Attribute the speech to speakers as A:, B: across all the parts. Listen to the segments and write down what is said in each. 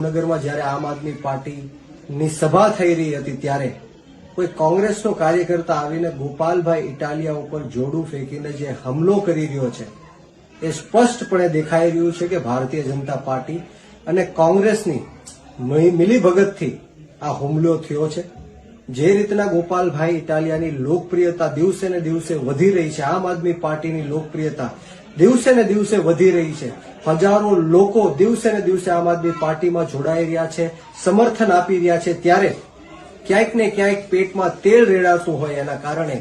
A: નગરમાં જ્યારે આમ આદમી પાર્ટીની સભા થઈ રહી હતી ત્યારે કોઈ કોંગ્રેસનો કાર્યકર્તા આવીને ગોપાલભાઈ ઇટાલિયા ઉપર જોડું ફેંકીને જે હુમલો કરી રહ્યો છે એ સ્પષ્ટપણે દેખાઈ રહ્યું છે કે ભારતીય જનતા પાર્ટી અને કોંગ્રેસની મિલીભગતથી આ હુમલો થયો છે। જે રીતના ગોપાલભાઈ ઇટાલિયાની લોકપ્રિયતા દિવસે ને દિવસે વધી રહી છે, આમ આદમી પાર્ટીની લોકપ્રિયતા દિવસે ને દિવસે વધી રહી છે, હજારો લોકો દિવસે ને દિવસે આમ આદમી પાર્ટીમાં જોડાઈ રહ્યા છે, સમર્થન આપી રહ્યા છે, ત્યારે ક્યાંક ને ક્યાંક પેટમાં તેલ રેડાતું હોય એના કારણે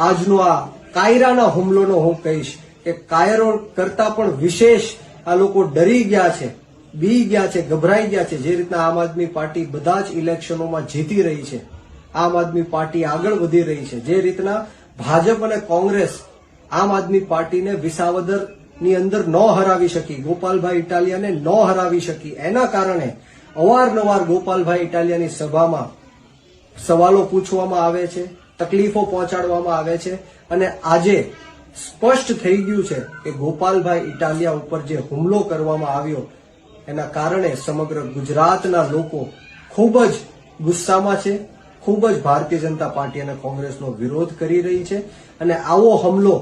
A: આજનો આ કાયરાના હુમલોનો હું કહીશ કે કાયરો કરતા પણ વિશેષ આ લોકો ડરી ગયા છે, બી ગયા છે, ગભરાઈ ગયા છે। જે રીતના આમ આદમી પાર્ટી બધા જ ઇલેક્શનોમાં જીતી રહી છે, આમ આદમી પાર્ટી આગળ વધી રહી છે, જે રીતના ભાજપ અને કોંગ્રેસ આમ આદમી પાર્ટીને વિસાવદરની અંદર ન હરાવી શકી, ગોપાલભાઈ ઇટાલિયાને ન હરાવી શકી, એના કારણે અવારનવાર ગોપાલભાઈ ઇટાલિયાની સભામાં સવાલો પૂછવામાં આવે છે, તકલીફો પહોંચાડવામાં આવે છે અને આજે સ્પષ્ટ થઈ ગયું છે કે ગોપાલભાઈ ઇટાલિયા ઉપર જે હુમલો કરવામાં આવ્યો એના કારણે સમગ્ર ગુજરાતના લોકો ખૂબ જ ગુસ્સામાં છે, ખૂબ જ ભારતીય જનતા પાર્ટી અને કોંગ્રેસનો વિરોધ કરી રહી છે અને આવો હુમલો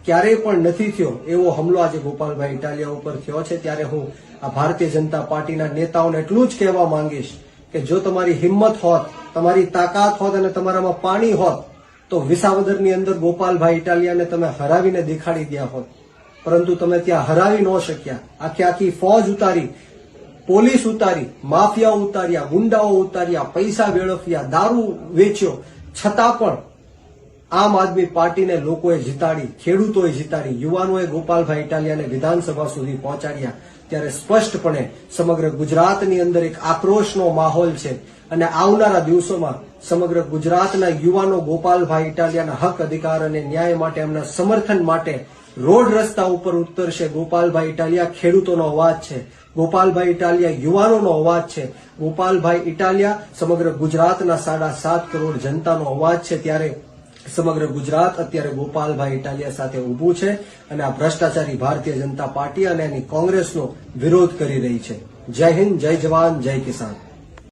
A: ક્યારેય પણ નથી થયો એવો હુમલો આજે ગોપાલભાઈ ઇટાલિયા ઉપર થયો છે। ત્યારે હું આ ભારતીય જનતા પાર્ટીના નેતાઓને એટલું જ કહેવા માંગીશ કે જો તમારી હિંમત હોત, તમારી તાકાત હોત અને તમારામાં પાણી હોત તો વિસાવદરની અંદર ગોપાલભાઈ ઇટાલિયાને તમે હરાવીને દેખાડી દ્યા હોત, પરંતુ તમે ત્યાં હરાવી ન શક્યા। આખી ફોજ ઉતારી, પોલીસ ઉતારી, માફિયાઓ ઉતાર્યા, ગુંડાઓ ઉતાર્યા, પૈસા વેડફ્યા, દારૂ વેચ્યો, છતાં પણ આમ આદમી પાર્ટીને લોકોએ જીતાડી, ખેડૂતોએ જીતાડી, યુવાનોએ ગોપાલભાઈ ઇટાલિયાને વિધાનસભા સુધી પહોંચાડ્યા। ત્યારે સ્પષ્ટપણે સમગ્ર ગુજરાતની અંદર એક આક્રોશનો માહોલ છે અને આવનારા દિવસોમાં સમગ્ર ગુજરાતના યુવાનો ગોપાલભાઈ ઇટાલિયાના હક, અધિકાર અને ન્યાય માટે, એમના સમર્થન માટે રોડ રસ્તા ઉપર ઉતરશે। ગોપાલભાઈ ઇટાલિયા ખેડૂતોનો અવાજ છે, ગોપાલભાઈ ઇટાલિયા યુવાનોનો અવાજ છે, ગોપાલભાઈ ઇટાલિયા સમગ્ર ગુજરાતના 7.5 કરોડ જનતાનો અવાજ છે। ત્યારે સમગ્ર ગુજરાત અત્યારે ગોપાલભાઈ ઇટાલિયા સાથે ઉભું છે અને આ ભ્રષ્ટાચારી ભારતીય જનતા પાર્ટી અને એની કોંગ્રેસનો વિરોધ કરી રહી છે। જય હિન્દ, જય જવાન, જય કિસાન।